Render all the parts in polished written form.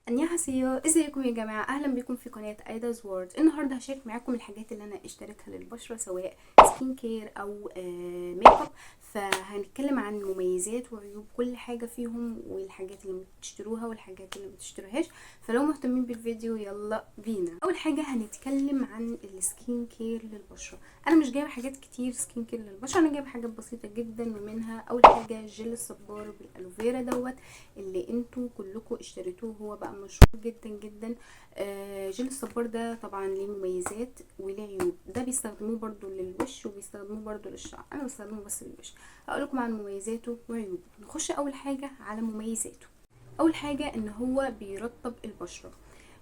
안녕하세요. ازيكم يا جماعة؟ اهلا بكم في قناة ايدا's وورد. النهاردة هشارك معاكم الحاجات اللي انا اشتريتها للبشرة، سواء سكين كير او ميك اب. فهنتكلم عن مميزات وعيوب كل حاجة فيهم، والحاجات اللي بتشتروها والحاجات اللي بتشتروهاش. فلو مهتمين بالفيديو يلا بينا. اول حاجة هنتكلم عن السكين كير للبشرة. انا مش جايبة حاجات كتير سكين كير للبشرة، انا جايبة حاجات بسيطة جدا، ومنها اول حاجة جل الصبار بالالوفيرا اللي انتوا كلكم اشتريتوه، هو بقى مشهور جدا جدا. جل الصبار ده طبعا ليه مميزات وليه عيوب. ده بيستخدموه برضو للوش وبيستخدموه برضو للشعر، انا بستخدمه بس للوش. هقول لكم عن مميزاته وعيوبه. نخش اول حاجه على مميزاته. اول حاجه ان هو بيرطب البشره.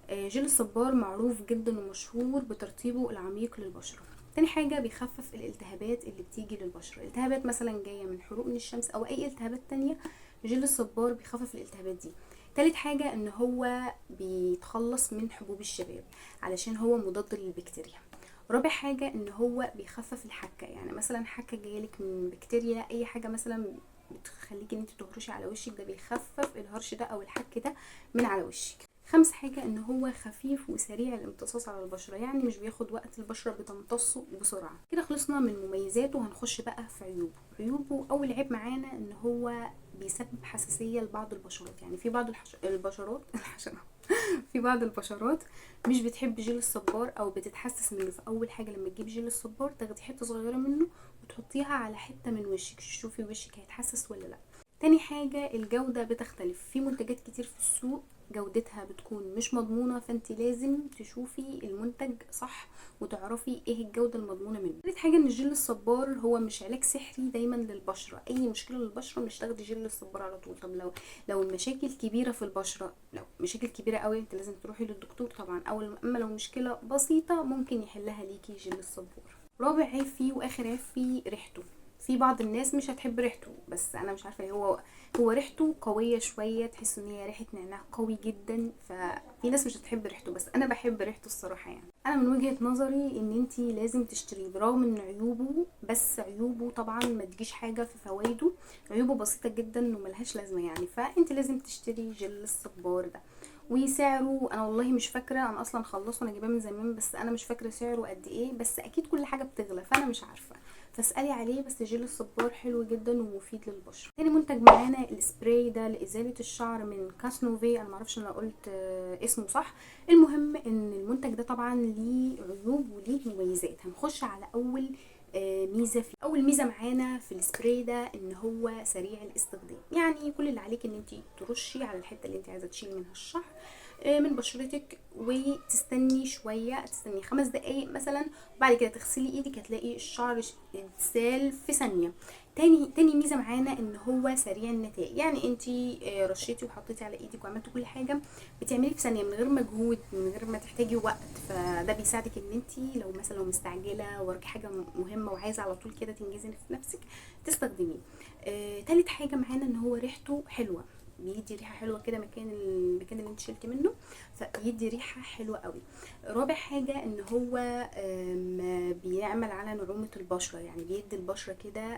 جل الصبار معروف جدا ومشهور بترطيبه العميق للبشره. تاني حاجة بيخفف الالتهابات اللي بتيجي للبشرة، التهابات مثلا جاية من حروق من الشمس او اي التهابات تانية. جل الصبار بيخفف الالتهابات دي. تالت حاجة ان هو بيتخلص من حبوب الشباب علشان هو مضاد للبكتيريا. رابع حاجة ان هو بيخفف الحكة، يعني مثلا حكة جايلك من بكتيريا، اي حاجة مثلا بتخليكي ان انت تهرشي على وشك، ده بيخفف الهرش ده او الحك ده من على وشك. خامس حاجة ان هو خفيف وسريع الامتصاص على البشرة، يعني مش بياخد وقت، البشرة بتمتصه بسرعة. كده خلصنا من مميزاته، هنخش بقى في عيوبه. عيوبه اول عيب معانا ان هو بيسبب حساسية لبعض البشرات، يعني في بعض البشرات الحشرات في بعض البشرات مش بتحب جل الصبار او بتتحسس منه. فاول حاجة لما تجيب جل الصبار تاخدي حتة صغيرة منه وتحطيها على حتة من وشك، شوفي وشك هيتحسس ولا لا. تاني حاجة الجودة بتختلف، في منتجات كتير في السوق جودتها بتكون مش مضمونة، فانت لازم تشوفي المنتج صح وتعرفي ايه الجودة المضمونة منه. تالت حاجة ان جل الصبار هو مش علاج سحري دايما للبشرة، اي مشكلة للبشرة مش تاخدي جل الصبار على طول. طب لو المشاكل كبيرة في البشرة، لو مشاكل كبيرة قوي انت لازم تروحي للدكتور طبعا. اما لو مشكلة بسيطة ممكن يحلها ليكي جل الصبار. رابع عيب فيه واخر عيب فيه ريحته. في بعض الناس مش هتحب ريحته، بس انا مش عارفه ليه. هو ريحته قويه شويه، تحس ان هي ريحه نعناع قوي جدا، ففي ناس مش هتحب ريحته، بس انا بحب ريحته الصراحه. يعني انا من وجهه نظري ان انتي لازم تشتريه برغم ان عيوبه، بس عيوبه طبعا ما تجيش حاجه في فوائده. عيوبه بسيطه جدا وملهاش لازمه يعني، فانت لازم تشتري جل الصبار ده. وسعره انا والله مش فاكره، انا اصلا خلصه، انا جايباه من زمان بس انا مش فاكره سعره قد ايه، بس اكيد كل حاجه بتغلى فانا مش عارفه. فاسالي عليه. بس جل الصبار حلو جدا ومفيد للبشره. تاني منتج معانا السبراي ده لازاله الشعر من كاسنوفي، انا معرفش انا قلت اسمه صح. المهم ان المنتج ده طبعا ليه عيوب وليه مميزات. هنخش على اول ميزه فيه. اول ميزه معانا في السبراي ده ان هو سريع الاستخدام، يعني كل اللي عليك ان انت ترشي على الحته اللي انت عايزه تشيلي منها الشعر من بشرتك، وتستني شويه، تستني 5 دقايق مثلا، وبعد كده تغسلي ايدك هتلاقي الشعر اتسال في ثانيه. تاني ميزه معانا ان هو سريع النتائج، يعني انتي رشيتي وحطيتي على ايدك وعملتي كل حاجه بتعملي في ثانيه من غير مجهود، من غير ما تحتاجي وقت. فده بيساعدك ان انتي لو مثلا لو مستعجله وراكي حاجه مهمه وعايزه على طول كده تنجزي في نفسك تستخدميه. تالت حاجه معانا ان هو ريحته حلوه، بيدي ريحه حلوه كده، المكان اللي انت شلتي منه فبيدي ريحه حلوه قوي. رابع حاجه ان هو بيعمل على نعومه البشره، يعني بيدي البشره كده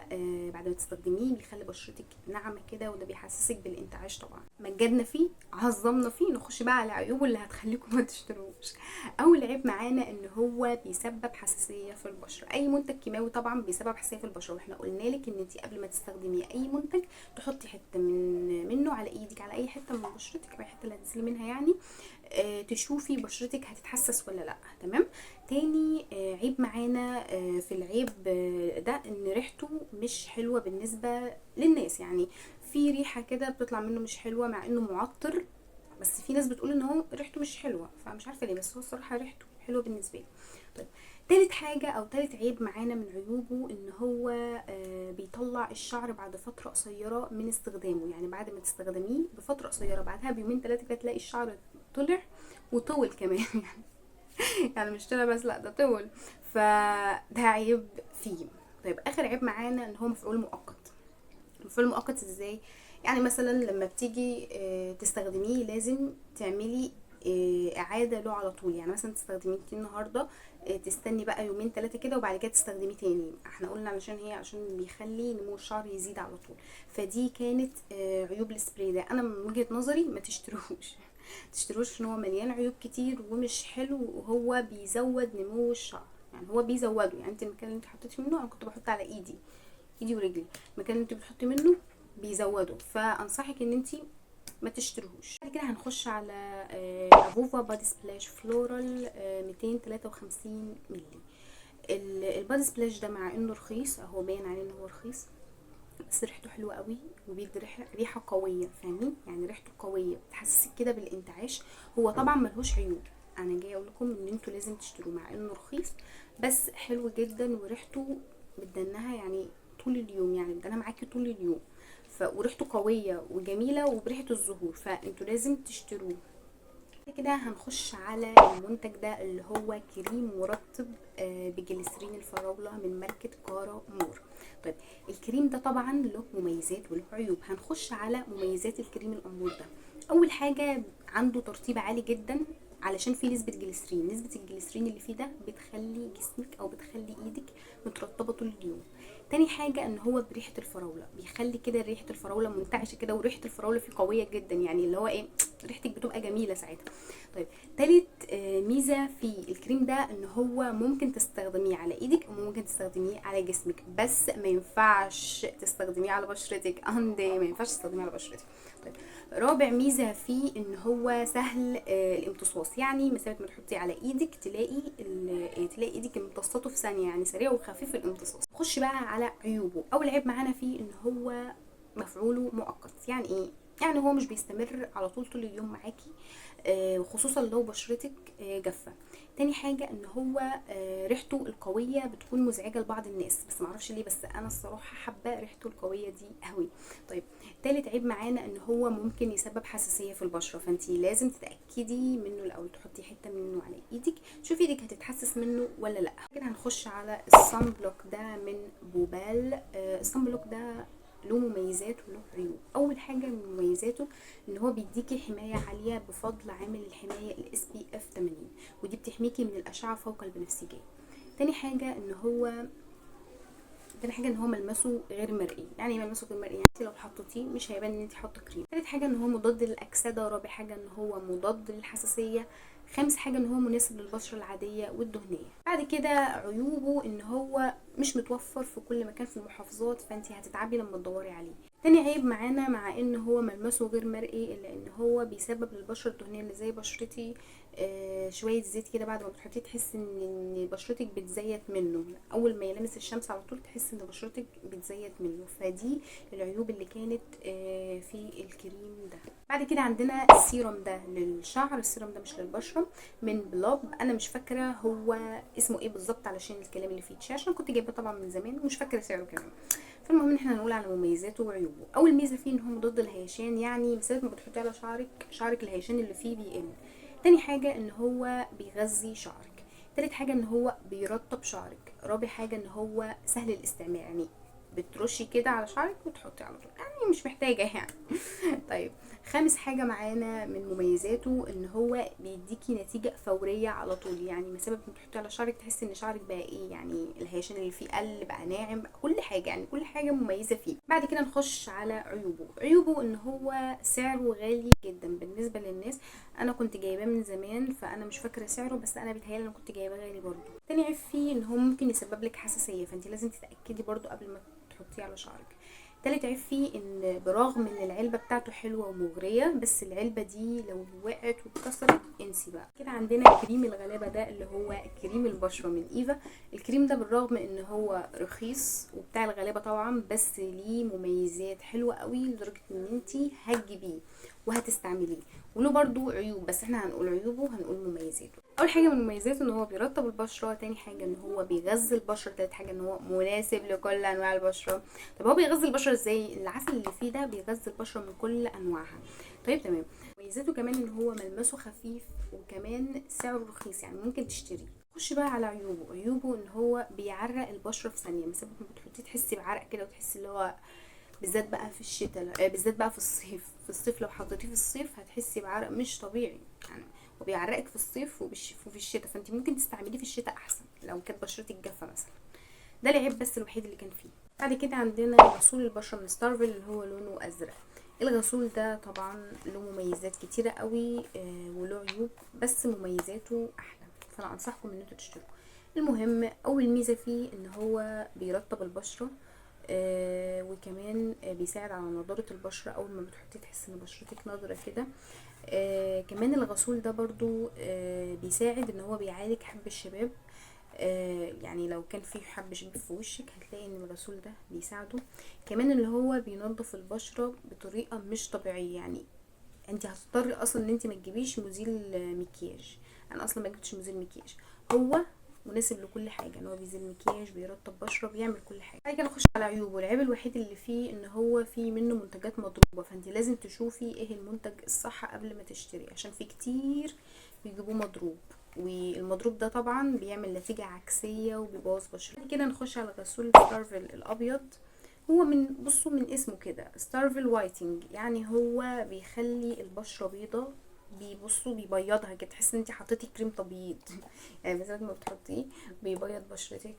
بعد ما تستخدميه بيخلي بشرتك ناعمه كده، وده بيحسسك بالانتعاش. طبعا مجدنا فيه عظمنا فيه، نخش بقى على عيوبه اللي هتخليكم ما تشتروش. اول عيب معانا ان هو بيسبب حساسيه في البشره. اي منتج كيماوي طبعا بيسبب حساسيه في البشره، واحنا قلنا لك ان انت قبل ما تستخدمي اي منتج تحطي حته منه على ايدك، على اي حته من بشرتك، اي حته اللي هتغسلي منها يعني. تشوفي بشرتك هتتحسس ولا لا. تمام. تاني عيب معانا في العيب ده ان ريحته مش حلوه بالنسبه للناس، يعني في ريحه كده بتطلع منه مش حلوه مع انه معطر، بس في ناس بتقول ان هو ريحته مش حلوه، فمش عارفه ليه، بس هو الصراحه ريحته حلوه بالنسبه لي. طيب، تالت حاجة او تالت عيب معانا من عيوبه ان هو بيطلع الشعر بعد فترة قصيرة من استخدامه، يعني بعد ما تستخدميه بفترة قصيرة بعدها بيومين 3 كده تلاقي الشعر طلع وطول كمان يعني مش طلع بس، لا ده طول. فده عيب فيه. طيب اخر عيب معانا ان هو مفعول مؤقت. مفعول مؤقت ازاي؟ يعني مثلا لما بتيجي تستخدميه لازم تعملي اعاده له على طول، يعني مثلا تستخدميه النهارده تستني بقى يومين 3 كده وبعد كده تستخدميه تاني. احنا قلنا علشان هي عشان بيخلي نمو الشعر يزيد على طول. فدي كانت عيوب السبراي ده، انا من وجهة نظري ما تشتروهوش. تشتروش ان هو مليان عيوب كتير ومش حلو، وهو بيزود نمو الشعر. يعني هو بيزوده، يعني انت المكان اللي انت حطيتي منه، انا كنت بحط على ايدي ورجلي، المكان اللي انت بتحطي منه بيزوده، فانصحك ان انت ما تشتروهوش. بعد كده هنخش على افوفا بادي سبلاش فلورال 253 مللي. البادي سبلاش ده مع انه رخيص، اهو باين عليه ان هو رخيص، بس ريحته حلوه قوي وبيدي ريحه قويه، فاهمين؟ يعني ريحته قويه بتحسسك كده بالانتعاش. هو طبعا ملهوش عيوب، انا جايه اقول لكم ان انتوا لازم تشتروه مع انه رخيص، بس حلو جدا وريحته بتدنها يعني طول اليوم، يعني بتدنها معاكي طول اليوم. وريحته قويه وجميله وبريحه الزهور، فانتوا لازم تشتروه. كده هنخش على المنتج ده اللي هو كريم مرطب بجليسرين الفراولة من ماركة كارا مور. طيب الكريم ده طبعا له مميزات وله عيوب. هنخش على مميزات الكريم الأمور ده. أول حاجة عنده ترطيب عالي جدا، علشان فيه نسبة جليسرين. نسبة الجليسرين اللي فيه ده بتخلي جسمك أو بتخلي إيدك مترطبة طول اليوم. تاني حاجة ان هو بريحة الفراولة، بيخلي كده ريحة الفراولة منتعشة كده، وريحة الفراولة فيه قوية جدا، يعني اللي هو ايه، ريحتك بتبقى جميلة ساعتها. طيب تالت ميزة في الكريم ده ان هو ممكن تستخدميه على ايدك وممكن تستخدميه على جسمك، بس ما ينفعش تستخدميه على بشرتك اندي، ما ينفعش تستخدميه على بشرتك. طيب رابع ميزة فيه ان هو سهل الامتصاص، يعني مسافة ما تحطيه على ايدك تلاقي ايدك امتصته في ثانية، يعني سريع وخفيف الامتصاص. خش بقى على عيوبه. اول عيب معانا فيه ان هو مفعوله مؤقت. يعني ايه؟ يعني هو مش بيستمر على طول اليوم معاكي، خصوصا لو بشرتك جافه. تاني حاجه ان هو ريحته القويه بتكون مزعجه لبعض الناس، بس معرفش ليه، بس انا الصراحه حابه ريحته القويه دي قوي. طيب تالت عيب معانا ان هو ممكن يسبب حساسيه في البشره، فانتي لازم تتاكدي منه الاول، تحطي حته منه على ايدك، شوفي ايدك هتتحسس منه ولا لا. كده هنخش على الصن بلوك ده من بوبال. الصن بلوك ده له مميزات وله عيوب. اول حاجه من مميزاته ان هو بيديكي حمايه عاليه بفضل عامل الحمايه الاس بي اف 80، ودي بتحميكي من الاشعه فوق البنفسجيه. تاني حاجه ان هو ملمسه غير مرئي. يعني ملمسه غير مرئي، يعني انت لو حطيتيه مش هيبان ان انت حاطه كريم. تالت حاجه ان هو مضاد للاكسده. رابع حاجه ان هو مضاد للحساسيه. خامس حاجه ان هو مناسب للبشره العاديه والدهنيه. بعد كده عيوبه ان هو مش متوفر في كل مكان في المحافظات، فانت هتتعبي لما تدوري عليه. تاني عيب معانا، مع ان هو ملمسه غير مرئي، الا ان هو بيسبب للبشره الدهنيه اللي زي بشرتي شويه زيت كده، بعد ما بتحطيه تحس ان بشرتك بتزيت منه، اول ما يلمس الشمس على طول تحس ان بشرتك بتزيت منه. فدي العيوب اللي كانت في الكريم ده. بعد كده عندنا السيروم ده للشعر. السيروم ده مش للبشره، من بلوب. انا مش فاكره هو اسمه ايه بالظبط علشان الكلام اللي فيه عشان كنت جايباه طبعا من زمان ومش فاكره سعره كمان. فالمهم ان احنا هنقول على مميزاته وعيوبه. اول ميزه فيه ان هو مضاد للهيشان، يعني مسافه ما بتحطيه على شعرك الهيشان اللي فيه بيقل. تاني حاجه ان هو بيغذي شعرك. تالت حاجه ان هو بيرطب شعرك. رابع حاجه ان هو سهل الاستعمال، يعني بترشي كده على شعرك وتحطي على طول، يعني مش محتاجه يعني. طيب خامس حاجه معانا من مميزاته ان هو بيديكي نتيجه فوريه على طول، يعني مسافه ما تحطي على شعرك تحس ان شعرك بقى ايه، يعني الهيشان اللي فيه قل، بقى ناعم، بقى كل حاجه، يعني كل حاجه مميزه فيه. بعد كده نخش على عيوبه ان هو سعره غالي جدا بالنسبه للناس. انا كنت جايباه من زمان فانا مش فاكره سعره، بس انا بيتهيألي انا كنت جايباه غالي برضو. تاني عيب فيه ان هو ممكن يسبب لك حساسيه، فانت لازم تتاكدي برضو قبل ما تحطيه على شعرك. تالت عيب فيه ان برغم ان العلبه بتاعته حلوه ومغريه، بس العلبه دي لو وقعت واتكسرت انسي بقى. كده عندنا كريم الغلابه ده اللي هو كريم البشره من ايفا. الكريم ده بالرغم ان هو رخيص وبتاع الغلابه طبعا، بس ليه مميزات حلوه قوي لدرجه ان انتي هتجيبيه وهتستعمليه. وله برضو عيوب، بس احنا هنقول عيوبه وهنقول مميزاته. اول حاجه من مميزاته ان هو بيرطب البشره. تاني حاجه ان هو بيغذي البشره. تالت حاجه ان هو مناسب لكل انواع البشره. طب هو بيغذي البشره ازاي؟ العسل اللي فيه ده بيغذي البشره من كل انواعها. طيب تمام. مميزاته كمان ان هو ملمسه خفيف، وكمان سعره رخيص، يعني ممكن تشتريه. خش بقى على عيوبه ان هو بيعرق البشره في ثانيه، مسافه ما بتحطيه تحسي بعرق كده، وتحسي اللي هو بالذات بقى في الشتاء، بالذات بقى في الصيف لو حطيتيه في الصيف هتحسي بعرق مش طبيعي يعني. وبيعرقك في الصيف وفي الشتاء، فانت ممكن تستعمليه في الشتاء احسن لو كانت بشرتك جافه مثلا. ده العيب بس الوحيد اللي كان فيه. بعد كده عندنا غسول البشره من ستارفل اللي هو لونه ازرق. الغسول ده طبعا له مميزات كتيرة قوي وله عيوب، بس مميزاته احلى، فانا انصحكم ان انتوا تشتروه. المهم اول ميزة فيه ان هو بيرطب البشرة، وكمان بيساعد على نضارة البشرة. اول ما بتحطيه تحس ان بشرتك نضرة كده. كمان الغسول ده برضو بيساعد ان هو بيعالج حب الشباب. يعني لو كان في حب شباب في وشك هتلاقي ان الغسول ده بيساعده. كمان اللي هو بينظف البشرة بطريقة مش طبيعية. يعني انت هتضطري اصلا ان انت ما تجيبيش مزيل مكياج. انا اصلا ما جبتش مزيل مكياج. هو مناسب لكل حاجه، ان هو بيزيل مكياج، بيرطب بشره، بيعمل كل حاجه. بعد كده نخش على عيوبه. العيب الوحيد اللي فيه ان هو فيه منه منتجات مضروبه، فانت لازم تشوفي ايه المنتج الصح قبل ما تشتري، عشان في كتير بيجيبوه مضروب، والمضروب ده طبعا بيعمل نتيجه عكسيه وبيبوظ بشرة. بعد كده نخش على غسول ستارفل الابيض. هو بصوا من اسمه كده ستارفل وايتنج، يعني هو بيخلي البشره بيضة. بيبصوا بيبيضها كده، تحس ان انت حطيتي كريم تبييض يعني بالذات ما بتحطيه بيبيض بشرتك.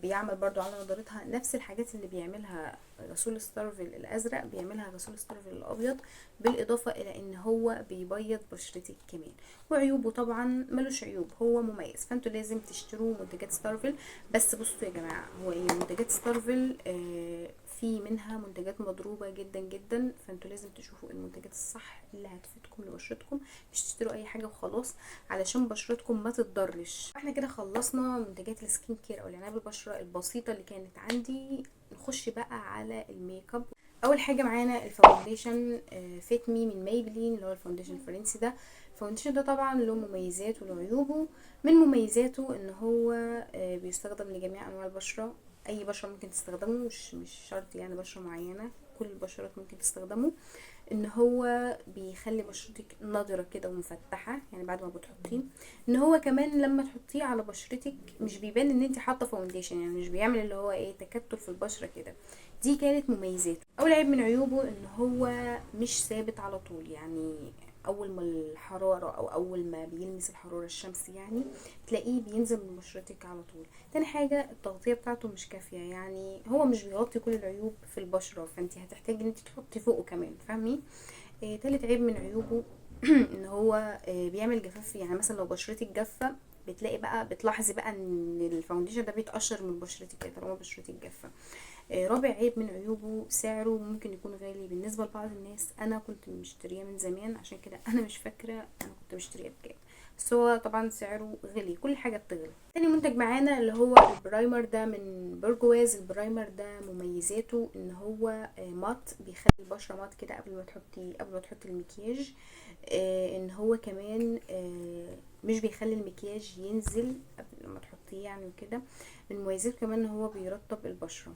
بيعمل برضو على نضارتها نفس الحاجات اللي بيعملها غسول ستارفل الازرق، بيعملها غسول ستارفل الابيض، بالاضافه الى ان هو بيبيض بشرتك كمان. وعيوبه طبعا ملوش عيوب، هو مميز، فانتوا لازم تشتروا منتجات ستارفل. بس بصوا يا جماعه، هو ايه منتجات ستارفل في منها منتجات مضروبه جدا جدا، فانتوا لازم تشوفوا المنتجات الصح اللي هتفيدكم لبشرتكم، مش تشتروا اي حاجه وخلاص علشان بشرتكم ما تتضرش. احنا كده خلصنا منتجات السكين كير او العنايه بالبشره البسيطه اللي كانت عندي. نخش بقى على الميك اب. اول حاجه معانا الفاونديشن فيت مي من مايبلين، اللي هو الفاونديشن الفرنسي ده. الفاونديشن ده طبعا له مميزات وله عيوبه. من مميزاته ان هو بيستخدم لجميع انواع البشره. اي بشره ممكن تستخدمه، مش شرط يعني بشره معينه، كل البشرات ممكن تستخدمه. ان هو بيخلي بشرتك نضرة كده ومفتحة يعني بعد ما بتحطيه. ان هو كمان لما تحطيه على بشرتك مش بيبان ان انت حاطه فاونديشن، يعني مش بيعمل اللي هو ايه تكتل في البشرة كده. دي كانت مميزاته. اول عيب من عيوبه ان هو مش ثابت على طول، يعني اول ما الحرارة او اول ما بيلمس الحرارة الشمس يعني تلاقيه بينزل من بشرتك على طول. تاني حاجة التغطية بتاعته مش كافية، يعني هو مش بيغطي كل العيوب في البشرة، فانت هتحتاجي ان انت تحطي فوقه كمان، فاهمين؟ تالت عيب من عيوبه ان هو بيعمل جفاف. يعني مثلا لو بشرتك جافة بتلاقي بقى، بتلاحظي بقى ان الفاونديشن ده بيتقشر من بشرتك كده طالما بشرتك جافة. رابع عيب من عيوبه سعره ممكن يكون غالي بالنسبة لبعض الناس. انا كنت مشتريه من زمان عشان كده انا مش فاكرة انا كنت مشتريه بكام، بس هو طبعا سعره غالي، كل حاجة بتغلى. تاني منتج معانا اللي هو البرايمر ده من برجواز. البرايمر ده مميزاته ان هو مات، بيخلي البشرة مات كده قبل ما تحطي المكياج. ان هو كمان مش بيخلي المكياج ينزل قبل ما تحطيه يعني وكده. من مميزاته كمان ان هو بيرطب البشرة.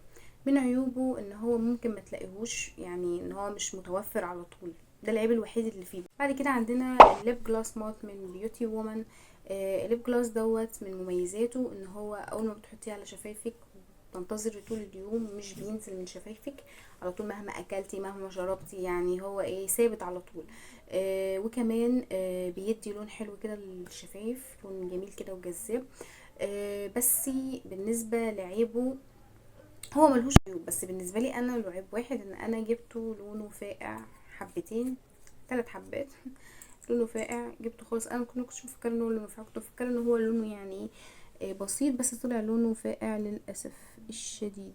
من عيوبه ان هو ممكن ما تلاقيهوش، يعني ان هو مش متوفر على طول، ده العيب الوحيد اللي فيه. بعد كده عندنا الليب جلاس مات من بيوتي وومن. الليب جلاس دوت من مميزاته ان هو اول ما بتحطيه على شفايفك تنتظري طول اليوم، مش بينزل من شفايفك على طول مهما اكلتي مهما شربتي، يعني هو ايه ثابت على طول. وكمان بيدي لون حلو كده للشفايف، لون جميل كده وجذاب. بس بالنسبة لعيبه هو ملهوش عيوب، بس بالنسبه لي انا له عيب واحد، ان انا جبته لونه فاقع حبتين، 3 حبات لونه فاقع جبته خالص. انا كنتش مفكره ان هو لونه فاقع، كنت مفكره ان هو لونه يعني بسيط، بس طلع لونه فاقع للاسف الشديد.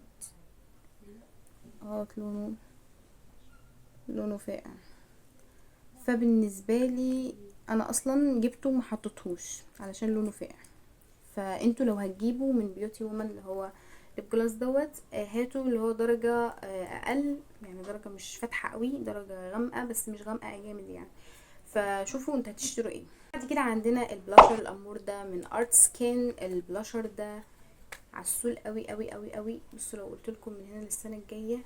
لونه فاقع. فبالنسبه لي انا اصلا جبته ما حطيتهوش علشان لونه فاقع. فانتوا لو هتجيبوا من بيوتي وومن اللي هو ليب جلاس دوت هاتوا اللي هو درجة اقل، يعني درجة مش فاتحة قوي، درجة غامقة بس مش غامقة جامد يعني. فشوفوا انت هتشتروا ايه. بعد كده عندنا البلاشر الامور ده من ارت سكين. البلاشر ده عسول قوي قوي قوي قوي. بصوا لو قلت لكم من هنا للسنة الجاية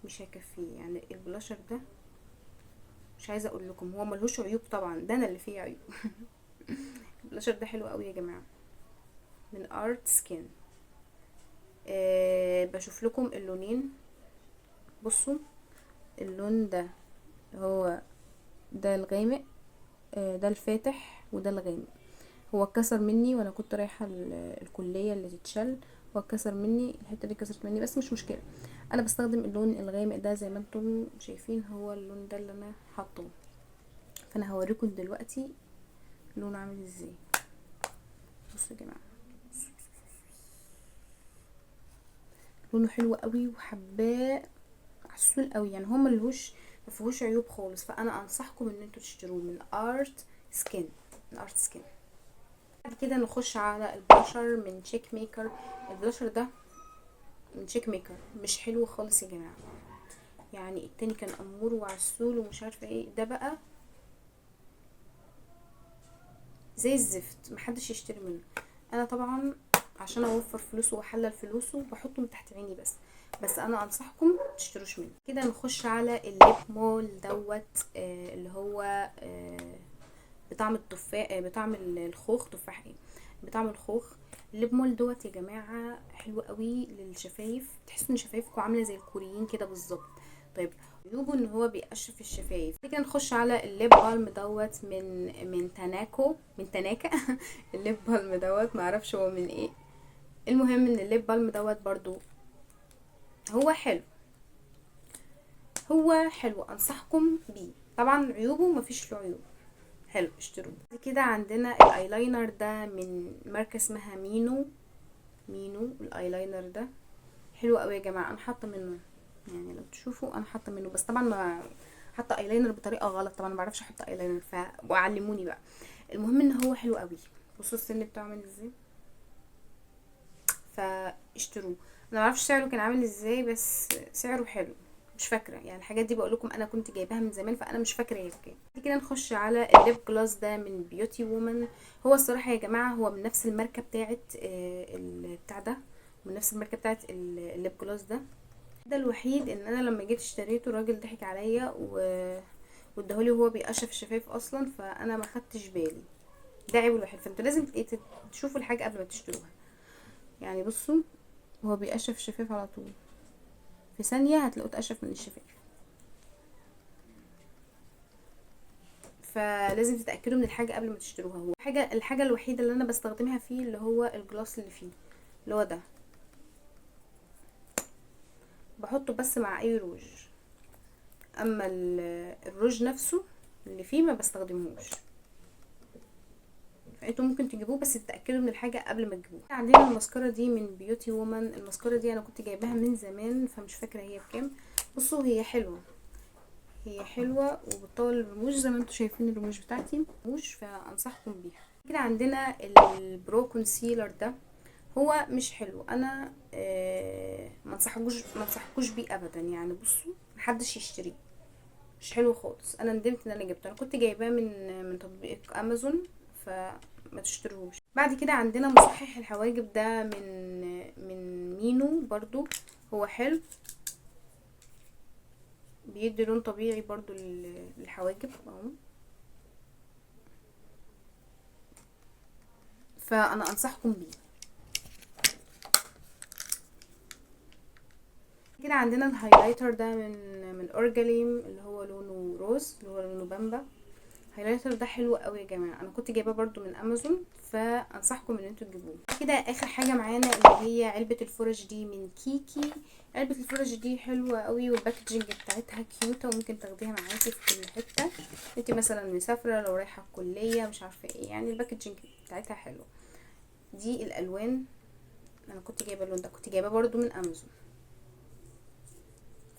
مش هيكفيه، يعني البلاشر ده مش عايزة اقول لكم، هو ملهوش عيوب طبعا، ده انا اللي فيه عيوب. البلاشر ده حلو قوي يا جماعة من ارت سكين. بشوف لكم اللونين. بصوا اللون ده هو ده الغامق، ده الفاتح وده الغامق. هو اتكسر مني وانا كنت رايحة الكلية اللي تتشل، هو اتكسر مني، الحته دي كسرت مني بس مش مشكله. انا بستخدم اللون الغامق ده زي ما انتم شايفين، هو اللون ده اللي انا حاطاه. فانا هوريكم دلوقتي لونه عامل ازاي. بصوا يا جماعه، لونه حلو قوي وحباه عسول قوي، يعني هو ملهوش مفيهوش عيوب خالص. فانا انصحكم ان انتوا تشتروه من ارت سكين، من ارت سكين. بعد كده نخش على البلاشر من شيك ميكر. البلاشر ده من شيك ميكر مش حلو خالص يا جماعه، يعني التاني كان امور وعسول ومش عارفه ايه، ده بقى زي الزفت، محدش يشتري منه. انا طبعا عشان اوفر فلوسه واحلل فلوسه بحطه من تحت عيني بس انا انصحكم تشتروش منه. كده نخش على الليب مول دوت اللي هو بطعم التفاح، بطعم الخوخ، تفاح ايه، بطعم الخوخ. الليب مول دوت يا جماعه حلو قوي للشفايف، تحسوا ان شفايفكم عامله زي الكوريين كده بالظبط. طيب عيوبه ان هو بيقشف الشفايف. كده نخش على الليب بالم دوت من تاناكو، من تناكا الليب بالم دوت معرفش هو من ايه. المهم ان الليب بالم دوت برضو هو حلو، هو حلو، انصحكم بيه. طبعا عيوبه مفيش له عيوب، حلو اشتروه. كده عندنا الايلاينر ده من ماركه اسمها مينو. الايلاينر ده حلو قوي يا جماعه، انا حاطه منه، يعني لو تشوفوا انا حاطه منه، بس طبعا ما حاطه ايلاينر بطريقه غلط، طبعا ما بعرفش احط ايلاينر وعلموني بقى. المهم ان هو حلو قوي، بصوا السن بتاعه عامل ازاي، فاشتروه. انا ما اعرفش سعره كان عامل ازاي بس سعره حلو، مش فاكره يعني الحاجات دي، بقول لكم انا كنت جايباها من زمان فانا مش فاكره هي بكام. بعد كده نخش على الليب جلاس ده من بيوتي وومن. هو الصراحه يا جماعه هو من نفس الماركه بتاعه بتاع ده، من نفس الماركه بتاعه الليب جلاس ده. ده الوحيد ان انا لما جيت اشتريته الراجل ضحك عليا واداهولي وهو بيقشف الشفايف اصلا، فانا ما خدتش بالي. ده عيب الوحيد، فانتوا لازم تشوفوا الحاجه قبل ما تشتروها. يعني بصوا، هو بيقشف الشفايف على طول، في ثانيه هتلاقوه اتقشف من الشفايف. فلازم تتاكدوا من الحاجه قبل ما تشتروها. هو الحاجه الوحيده اللي انا بستخدمها فيه اللي هو الجلاس اللي فيه، اللي هو ده، بحطه بس مع اي روج. اما الروج نفسه اللي فيه ما بستخدمهوش. فانتوا ممكن تجيبوه بس تتاكدوا من الحاجه قبل ما تجيبوه. عندنا الماسكارا دي من بيوتي وومن. الماسكارا دي انا كنت جايباها من زمان فمش فاكره هي بكام. بصوا هي حلوه، هي حلوه وبتطول الرموش زي ما انتوا شايفين الرموش بتاعتي رموش، فانصحكم بيها. كده عندنا البرو كونسيلر ده، هو مش حلو، انا ما انصحكوش بيه ابدا. يعني بصوا محدش يشتريه، مش حلو خالص. انا ندمت ان انا جبته، انا كنت جايباه من تطبيق امازون، فما تشتروش. بعد كده عندنا مصحح الحواجب ده من مينو برضو، هو حلو، بيدي لون طبيعي برضو للحواجب اهو. فانا انصحكم بيه. كده عندنا الهايلايتر ده من اورجاليم اللي هو لونه روز، اللي هو لونه بامبا. الهايلايتر ده حلو قوي يا جماعه، انا كنت جايباه برضو من امازون، فانصحكم ان انتوا تجيبوه. كده اخر حاجه معانا اللي هي علبه الفرش دي من كيكي. علبه الفرش دي حلوه قوي والباكجينج بتاعتها كيوته، وممكن تاخديها معاكي في كل حته. انت مثلا مسافره، لو رايحه الكليه مش عارفه ايه، يعني الباكجينج بتاعتها حلوه. دي الالوان، انا كنت جايبه اللون ده، كنت جايباه برضو من امازون.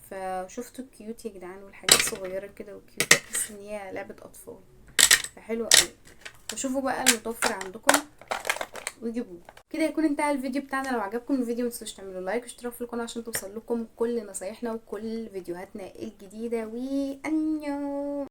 فشفتوا كيوت يا جدعان، والحاجات صغيره كده وكيوت، تحس ان هي لعبه اطفال، فحلو قوي. وشوفوا بقى المتوفر عندكم وجيبوه. كده يكون انتهى الفيديو بتاعنا. لو عجبكم الفيديو متنسوش تعملوا لايك واشتراك في القناه عشان توصل لكم كل نصايحنا وكل فيديوهاتنا الجديده. وانيو.